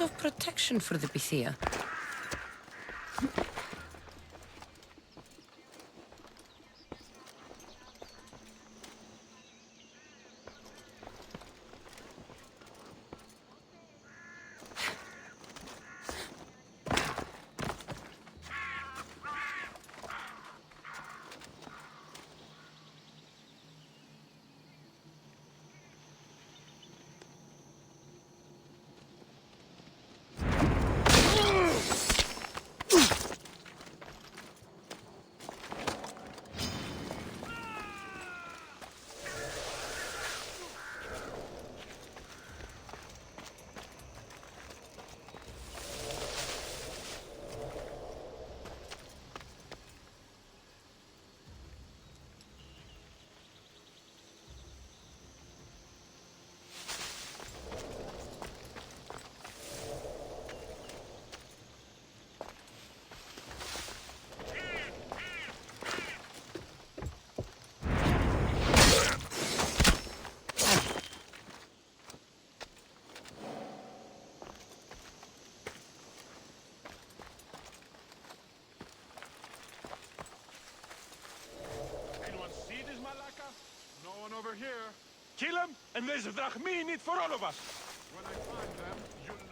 of protection for the Pythia. Over here. Kill him, and there's a drachmi need for all of us. When I find them, you'll know.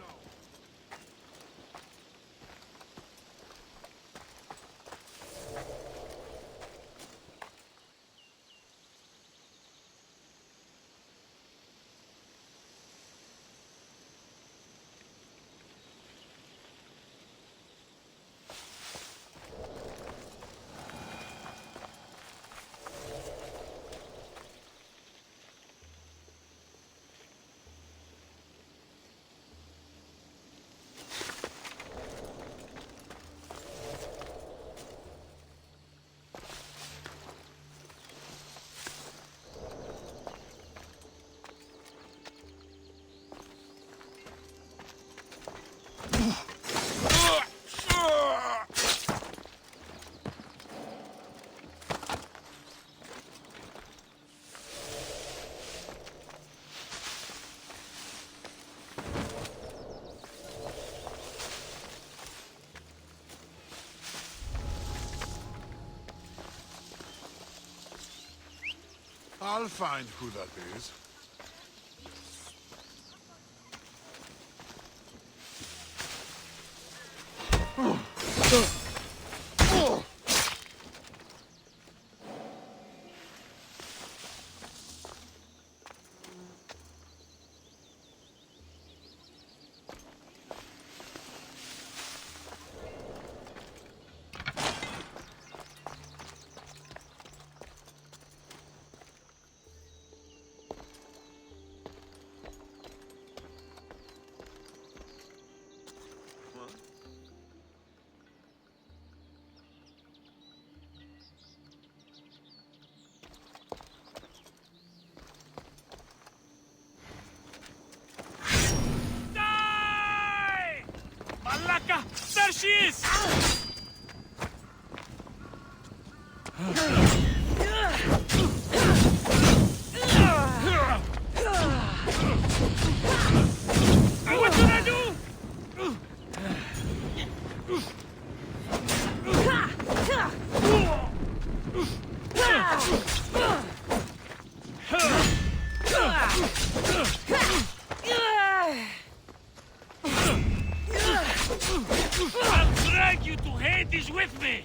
I'll find who that is. There she is! What should I do? I'll drag you to Hades with me!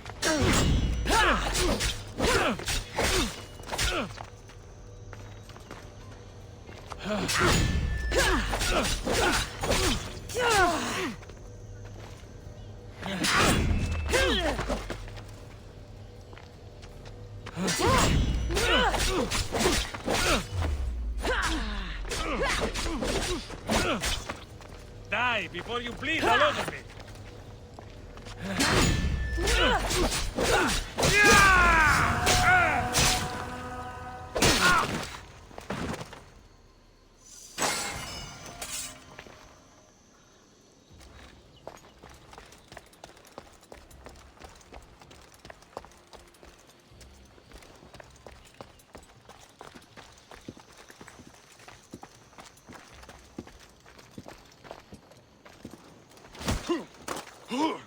Die before you bleed all over me! You'll...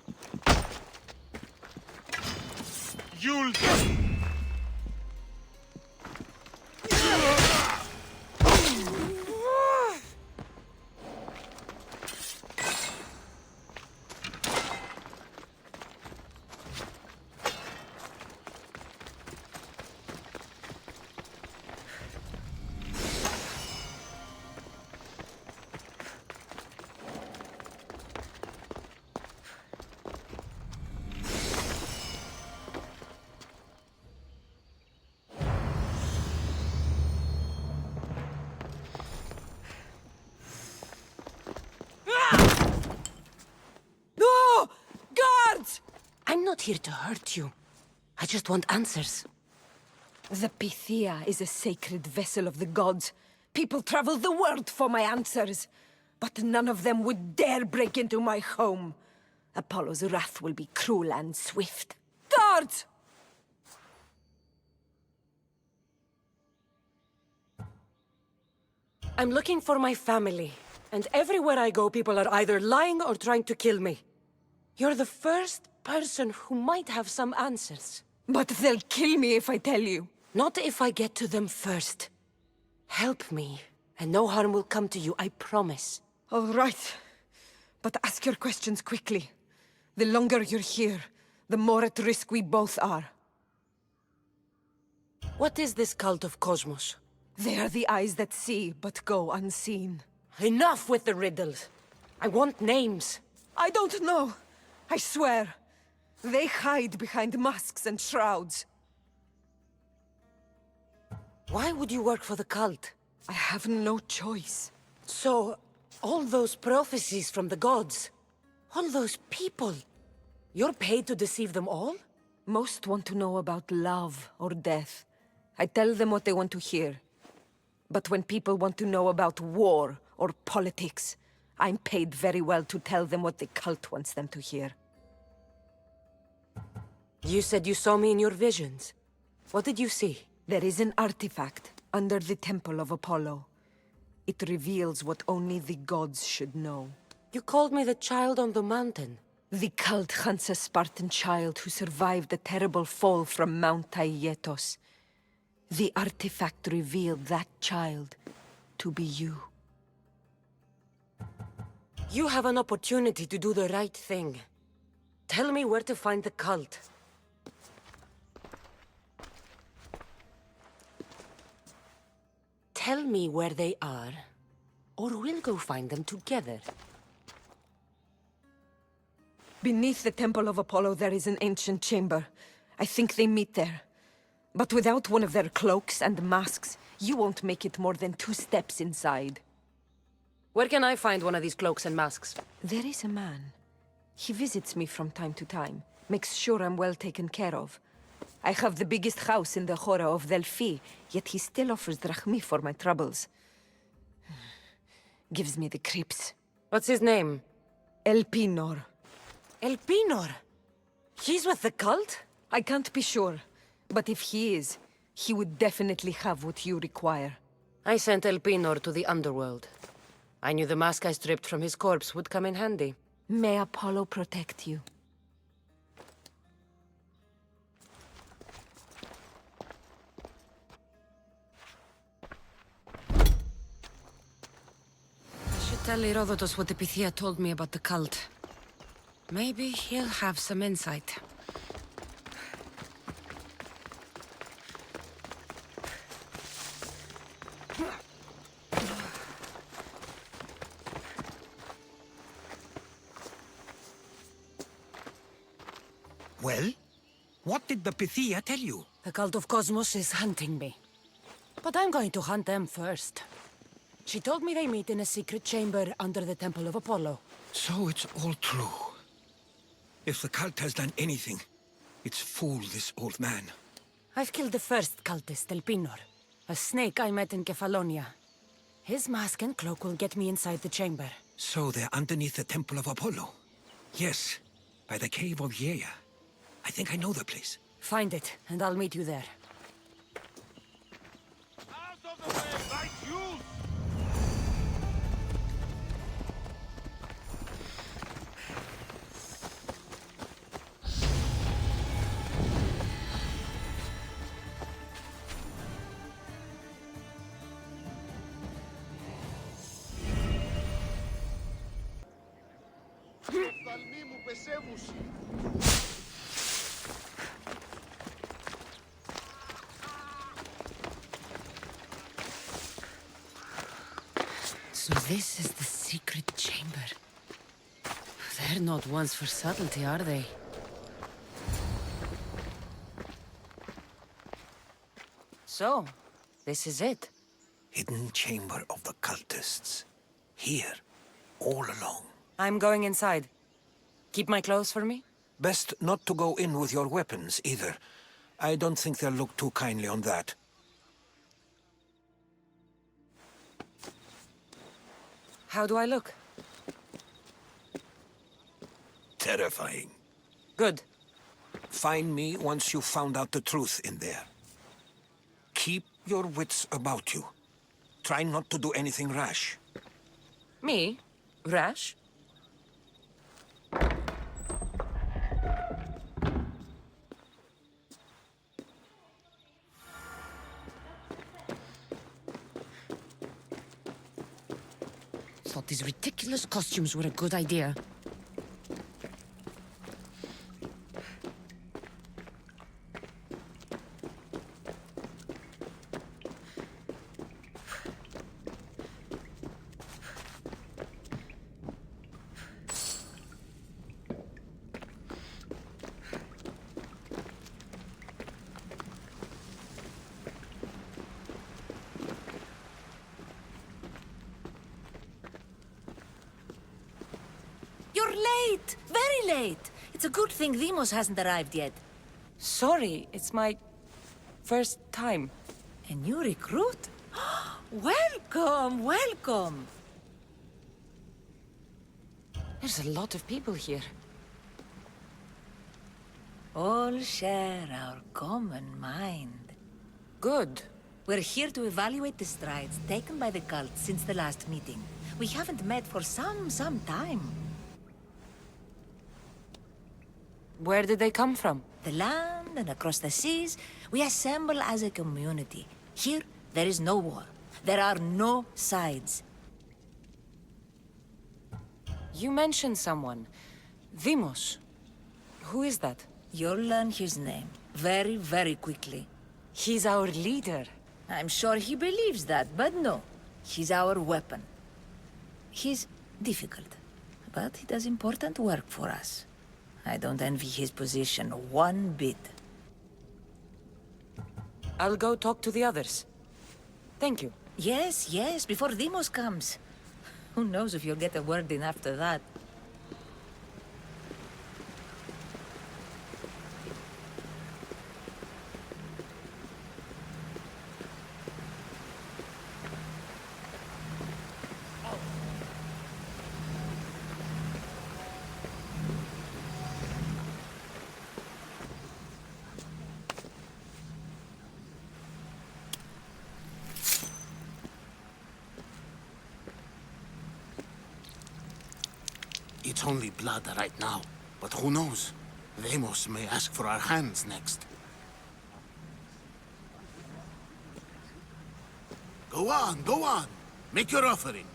No! Guards! I'm not here to hurt you. I just want answers. The Pythia is a sacred vessel of the gods. People travel the world for my answers. But none of them would dare break into my home. Apollo's wrath will be cruel and swift. Guards! I'm looking for my family. And everywhere I go, people are either lying or trying to kill me. You're the first person who might have some answers. But they'll kill me if I tell you. Not if I get to them first. Help me, and no harm will come to you, I promise. All right. But ask your questions quickly. The longer you're here, the more at risk we both are. What is this cult of Cosmos? They are the eyes that see, but go unseen. Enough with the riddles. I want names. I don't know. I swear. They hide behind masks and shrouds. Why would you work for the cult? I have no choice. So, all those prophecies from the gods, all those people, you're paid to deceive them all? Most want to know about love or death. I tell them what they want to hear. But when people want to know about war or politics, I'm paid very well to tell them what the cult wants them to hear. You said you saw me in your visions. What did you see? There is an artifact under the temple of Apollo. It reveals what only the gods should know. You called me the child on the mountain. The cult hunts a Spartan child who survived a terrible fall from Mount Aietos. The artifact revealed that child to be you. You have an opportunity to do the right thing. Tell me where to find the cult. Tell me where they are, or we'll go find them together. Beneath the Temple of Apollo there is an ancient chamber. I think they meet there. But without one of their cloaks and masks, you won't make it more than 2 steps inside. Where can I find one of these cloaks and masks? There is a man. He visits me from time to time, makes sure I'm well taken care of. I have the biggest house in the Hora of Delphi, yet he still offers drachmi for my troubles. Gives me the creeps. What's his name? Elpinor. Elpinor? He's with the cult? I can't be sure. But if he is, he would definitely have what you require. I sent Elpinor to the underworld. I knew the mask I stripped from his corpse would come in handy. May Apollo protect you. I should tell Herodotus what the Pythia told me about the cult. Maybe he'll have some insight. Well? What did the Pythia tell you? The cult of Cosmos is hunting me. But I'm going to hunt them first. She told me they meet in a secret chamber under the Temple of Apollo. So it's all true. If the cult has done anything, it's fooled this old man. I've killed the first cultist, Elpinor. A snake I met in Kefalonia. His mask and cloak will get me inside the chamber. So they're underneath the Temple of Apollo? Yes, by the cave of Yea. I think I know the place. Find it, and I'll meet you there. Out of the way, right, you! So this is the secret chamber. They're not ones for subtlety, are they? So, this is it. Hidden chamber of the cultists. Here, all along. I'm going inside. Keep my clothes for me? Best not to go in with your weapons, either. I don't think they'll look too kindly on that. How do I look? Terrifying. Good. Find me once you've found out the truth in there. Keep your wits about you. Try not to do anything rash. Me? Rash? Thought these ridiculous costumes were a good idea. You're late! Very late! It's a good thing Demos hasn't arrived yet. Sorry, it's my first time. A new recruit? Welcome, welcome! There's a lot of people here. All share our common mind. Good. We're here to evaluate the strides taken by the cult since the last meeting. We haven't met for some time. Where did they come from? The land and across the seas, we assemble as a community. Here, there is no war. There are no sides. You mentioned someone. Vimos. Who is that? You'll learn his name very, very quickly. He's our leader. I'm sure he believes that, but no. He's our weapon. He's difficult, but he does important work for us. I don't envy his position one bit. I'll go talk to the others. Thank you. Yes, yes, before Demos comes. Who knows if you'll get a word in after that. It's only blood right now, but who knows? Demos may ask for our hands next. Go on, go on. Make your offering.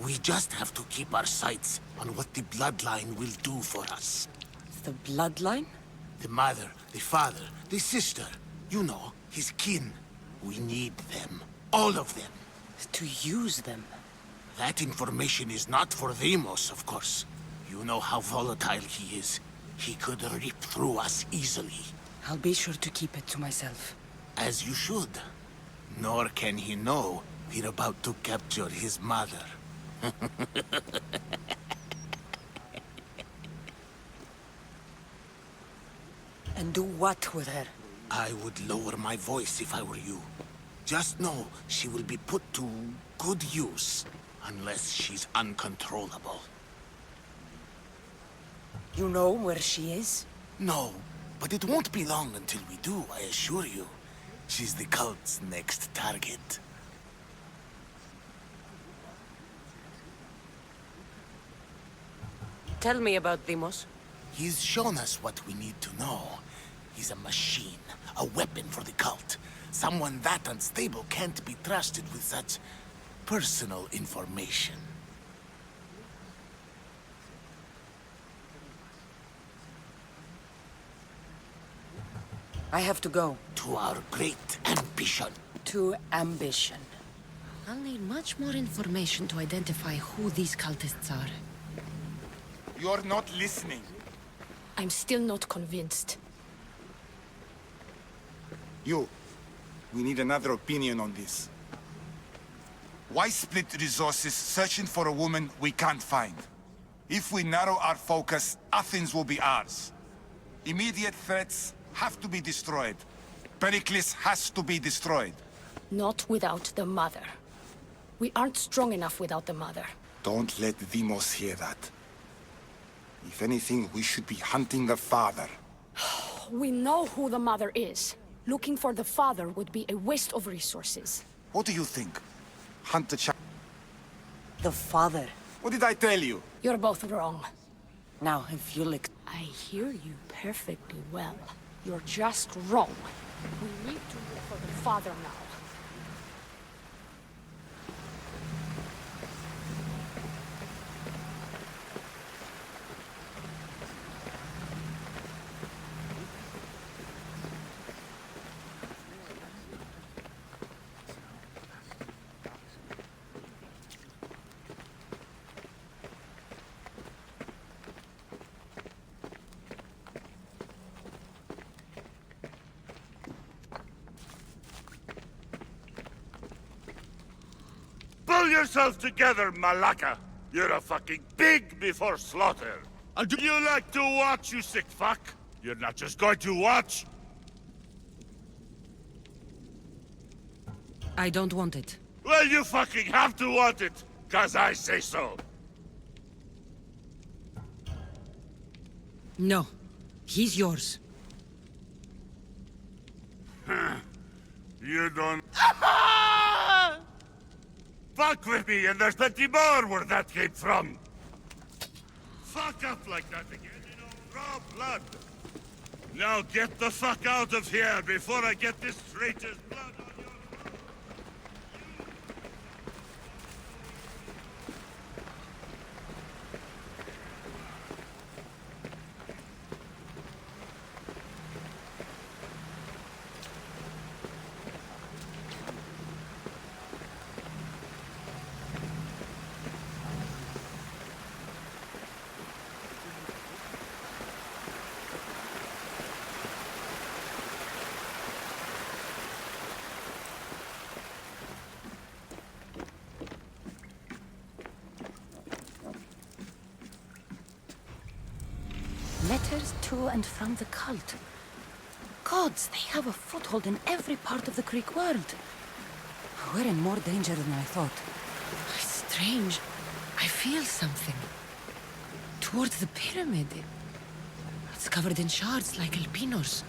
We just have to keep our sights on what the bloodline will do for us. The bloodline? The mother, the father, the sister. You know, his kin. We need them. All of them. To use them. That information is not for Demos, of course. You know how volatile he is. He could rip through us easily. I'll be sure to keep it to myself. As you should. Nor can he know we're about to capture his mother. And do what with her? I would lower my voice if I were you. Just know she will be put to good use, unless she's uncontrollable. You know where she is? No, but it won't be long until we do, I assure you. She's the cult's next target. Tell me about Demos. He's shown us what we need to know. He's a machine, a weapon for the cult. Someone that unstable can't be trusted with such personal information. I have to go. To our great ambition. To ambition. I'll need much more information to identify who these cultists are. You're not listening. I'm still not convinced. You. We need another opinion on this. Why split resources searching for a woman we can't find? If we narrow our focus, Athens will be ours. Immediate threats have to be destroyed. Pericles has to be destroyed. Not without the mother. We aren't strong enough without the mother. Don't let Demos hear that. If anything, we should be hunting the father. We know who the mother is. Looking for the father would be a waste of resources. What do you think? Hunt the child? The father. What did I tell you? You're both wrong. Now, if you'll I hear you perfectly well. You're just wrong. We need to look for the father now. Pull yourself together, Malaka! You're a fucking pig before slaughter! And do you like to watch, you sick fuck? You're not just going to watch! I don't want it. Well, you fucking have to want it, 'cause I say so. No. He's yours. You don't... Fuck with me, and there's plenty more where that came from. Fuck up like that again, you know, raw blood. Now get the fuck out of here before I get this traitor's blood on your... Letters to and from the cult. Gods, they have a foothold in every part of the Greek world. We're in more danger than I thought. Strange. I feel something. Towards the pyramid. It's covered in shards like alpinos.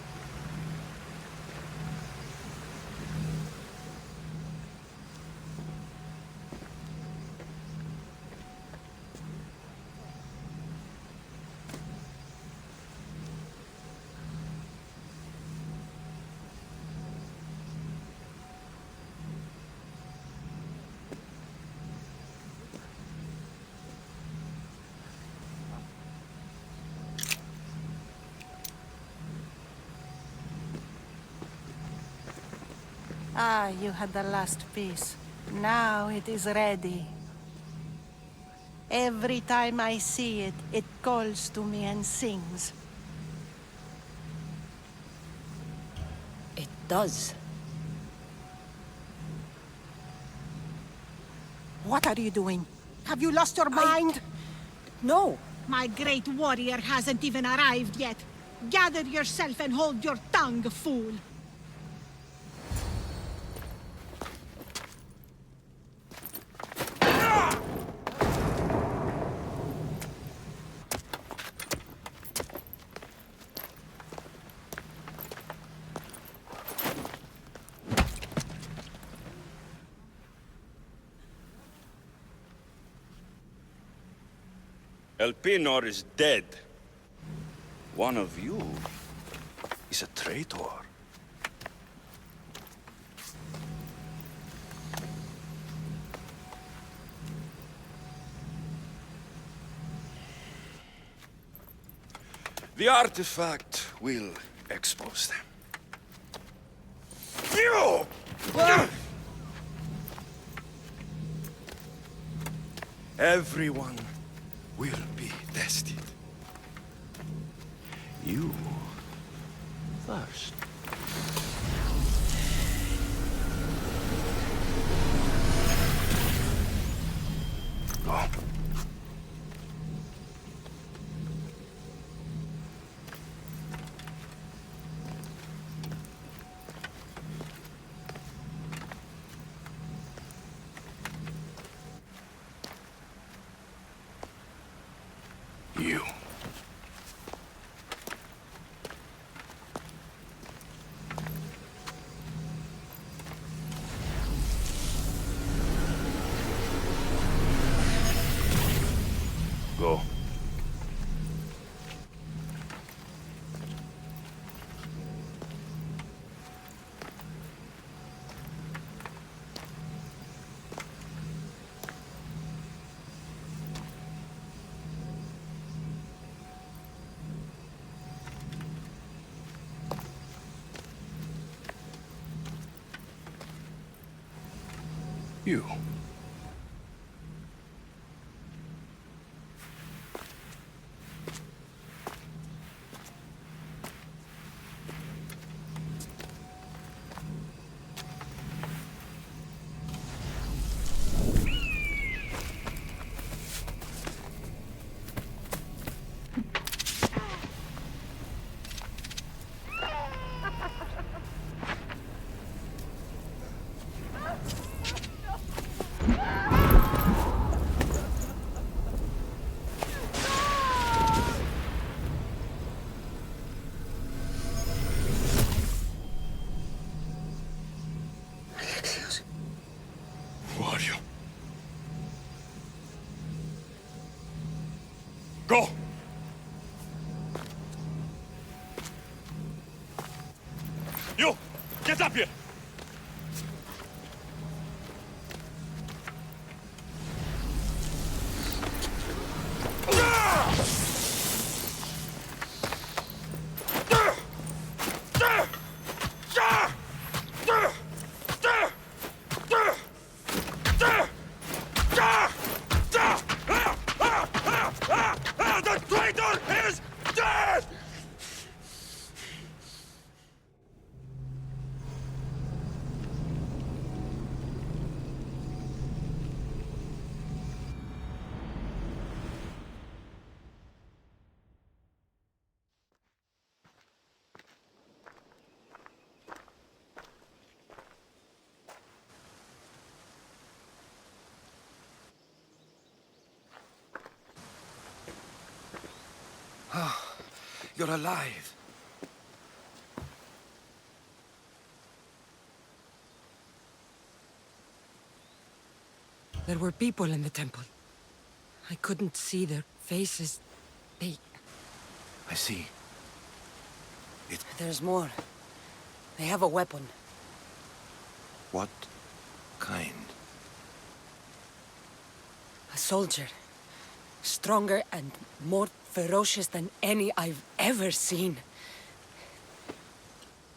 Ah, you had the last piece. Now it is ready. Every time I see it, it calls to me and sings. It does. What are you doing? Have you lost your mind? No! My great warrior hasn't even arrived yet. Gather yourself and hold your tongue, fool. Elpenor is dead. One of you is a traitor. The artifact will expose them. You! Everyone will be tested. You first. Go. You. Go. You. Who are you? Go! You! Get up here! The traitor is dead! You're alive. There were people in the temple. I couldn't see their faces. They... I see. There's more. They have a weapon. What kind? A soldier. Stronger and more ferocious than any I've ever seen.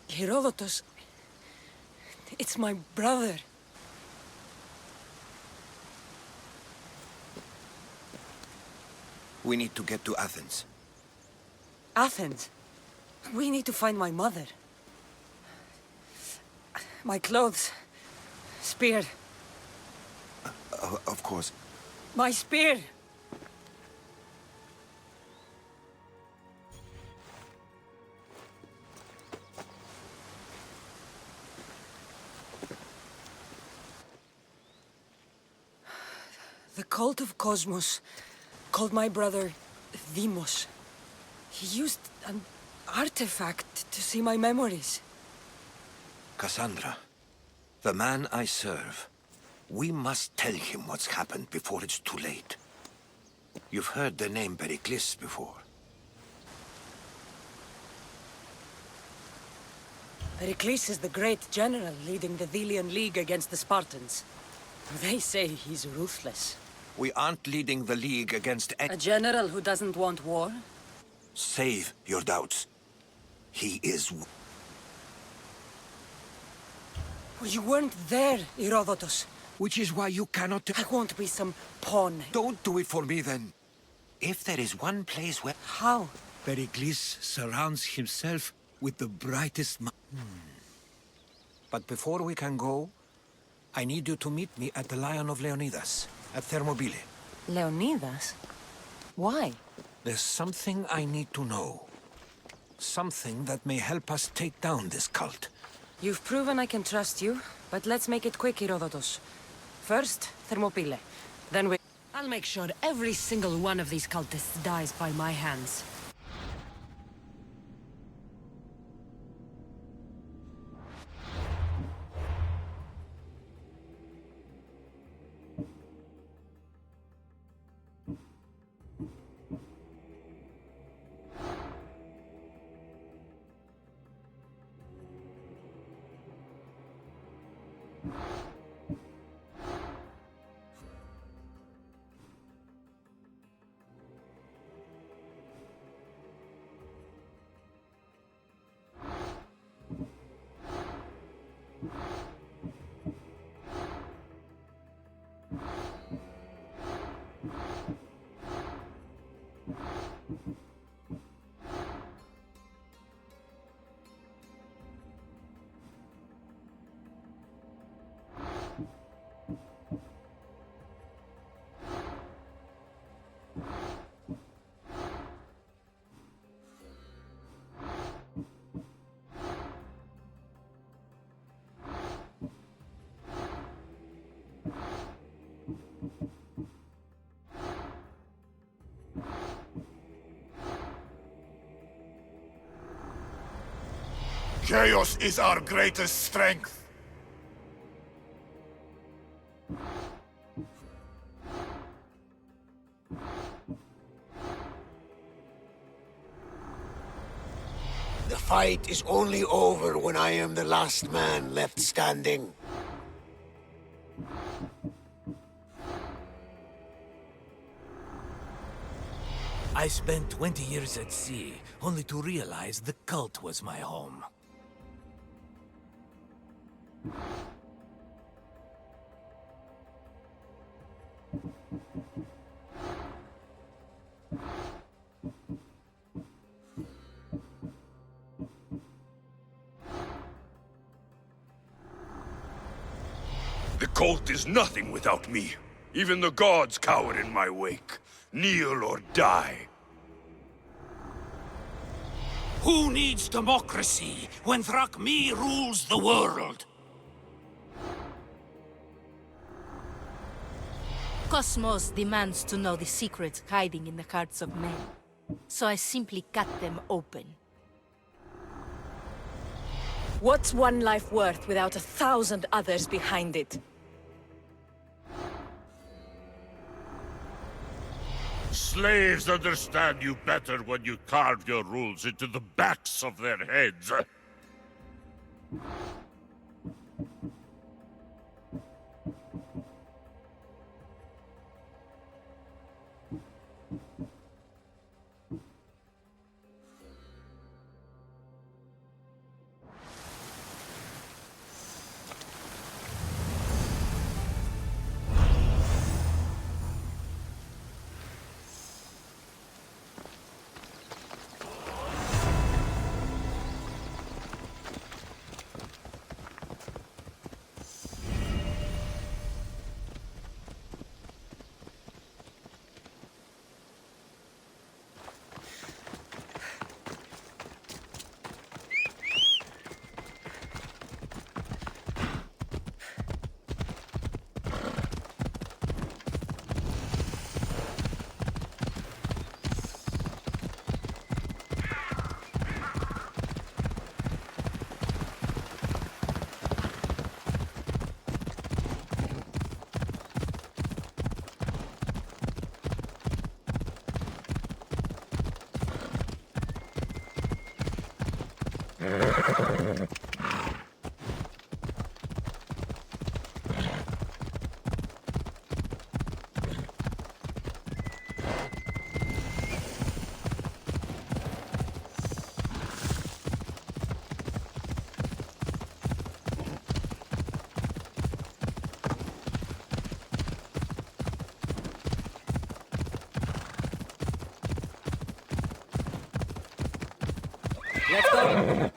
Herodotus... It's my brother. We need to get to Athens. Athens? We need to find my mother. My clothes. Spear. Of course. My spear! The cult of Cosmos called my brother Deimos. He used an artifact to see my memories. Cassandra, the man I serve. We must tell him what's happened before it's too late. You've heard the name Pericles before. Pericles is the great general leading the Delian League against the Spartans. They say he's ruthless. We aren't leading the League against A general who doesn't want war? Save your doubts. He is... You weren't there, Herodotus. Which is why you cannot... I won't be some pawn. Don't do it for me, then. If there is one place where... How? Pericles surrounds himself with the brightest But before we can go, I need you to meet me at the Lion of Leonidas, at Thermopylae. Leonidas? Why? There's something I need to know. Something that may help us take down this cult. You've proven I can trust you, but let's make it quick, Herodotus. First, Thermopylae. Then we... I'll make sure every single one of these cultists dies by my hands. Chaos is our greatest strength. The fight is only over when I am the last man left standing. I spent 20 years at sea, only to realize the cult was my home. The cult is nothing without me. Even the gods cower in my wake. Kneel or die. Who needs democracy when Thrakmi rules the world? Cosmos demands to know the secrets hiding in the hearts of men. So I simply cut them open. What's one life worth without 1,000 others behind it? Slaves understand you better when you carve your rules into the backs of their heads. Let's go!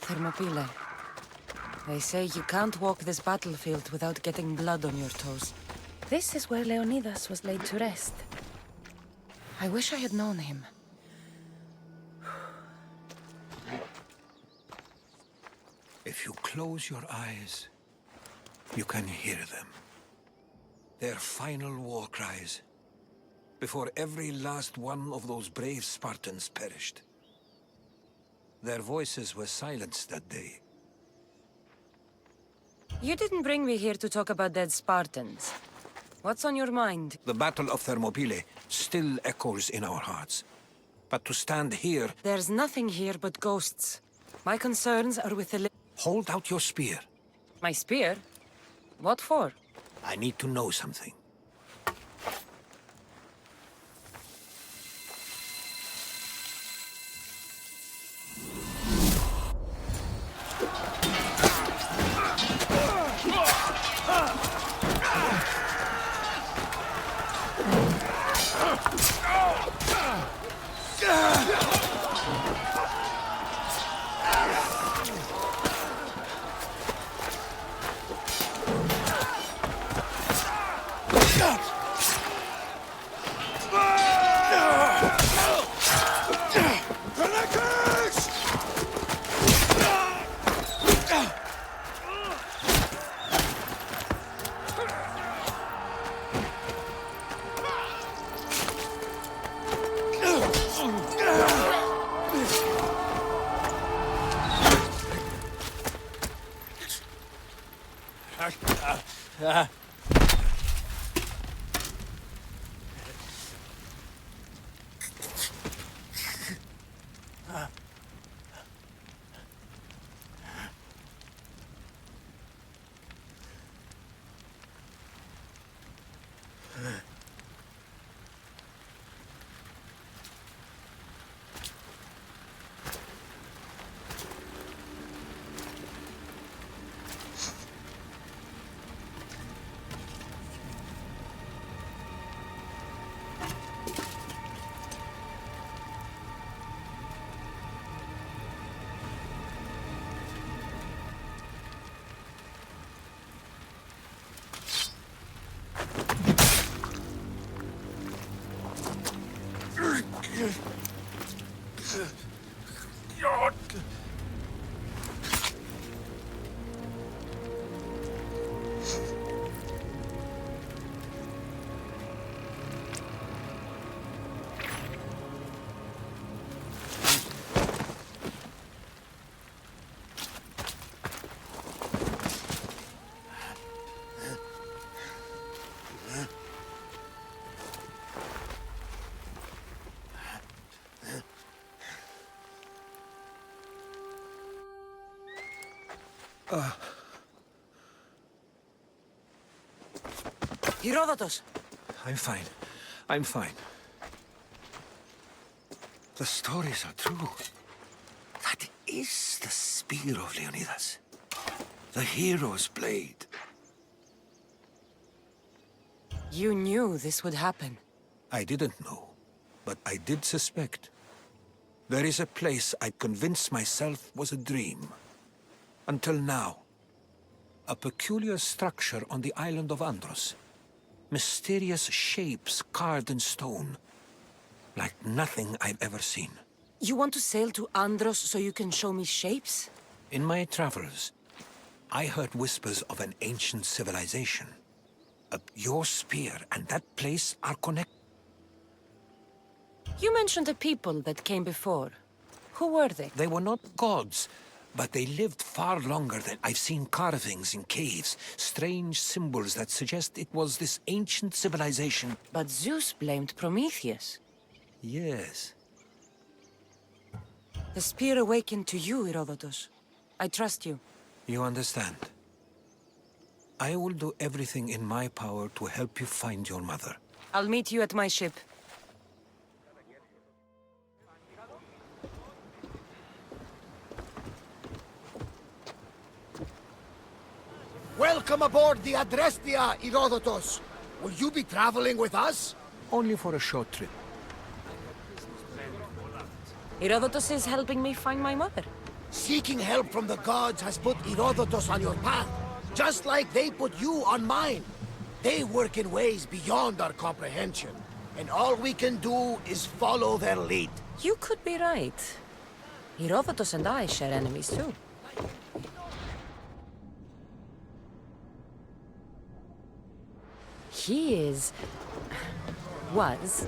Thermopylae. They say you can't walk this battlefield without getting blood on your toes. This is where Leonidas was laid to rest. I wish I had known him. If you close your eyes, you can hear them. Their final war cries, before every last one of those brave Spartans perished. Their voices were silenced that day. You didn't bring me here to talk about dead Spartans. What's on your mind? The Battle of Thermopylae still echoes in our hearts. But to stand here... There's nothing here but ghosts. My concerns are with the... Hold out your spear. My spear? What for? I need to know something. Herodotus! I'm fine. I'm fine. The stories are true. That is the spear of Leonidas. The hero's blade. You knew this would happen. I didn't know, but I did suspect. There is a place I convinced myself was a dream. Until now. A peculiar structure on the island of Andros. Mysterious shapes carved in stone. Like nothing I've ever seen. You want to sail to Andros so you can show me shapes? In my travels, I heard whispers of an ancient civilization. Your spear and that place are connected. You mentioned a people that came before. Who were they? They were not gods, but they lived far longer than I've seen carvings in caves, strange symbols that suggest it was this ancient civilization. But Zeus blamed Prometheus. Yes. The spear awakened to you, Herodotus. I trust you. You understand. I will do everything in my power to help you find your mother. I'll meet you at my ship. Welcome aboard the Adrestia, Herodotus. Will you be traveling with us? Only for a short trip. Herodotus is helping me find my mother. Seeking help from the gods has put Herodotus on your path, just like they put you on mine. They work in ways beyond our comprehension, and all we can do is follow their lead. You could be right. Herodotus and I share enemies too. He was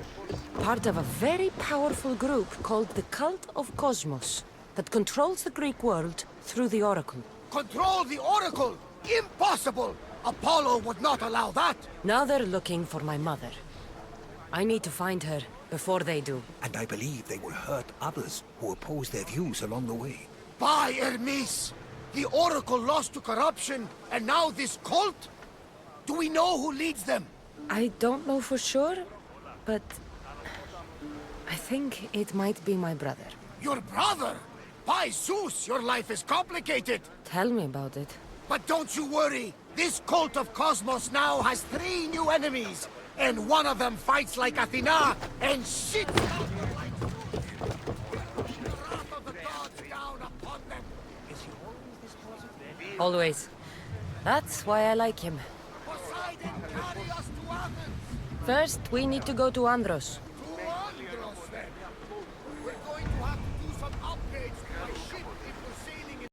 part of a very powerful group called the Cult of Cosmos that controls the Greek world through the Oracle. Control the Oracle? Impossible! Apollo would not allow that! Now they're looking for my mother. I need to find her before they do. And I believe they will hurt others who oppose their views along the way. By Hermes! The Oracle lost to corruption, and now this cult? Do we know who leads them? I don't know for sure, but I think it might be my brother. Your brother? By Zeus, your life is complicated! Tell me about it. But don't you worry! This cult of Cosmos now has 3 new enemies! And one of them fights like Athena, and shit! The wrath of the gods down upon them! Always. That's why I like him. Poseidon, carry us to Athens! First, we need to go to Andros.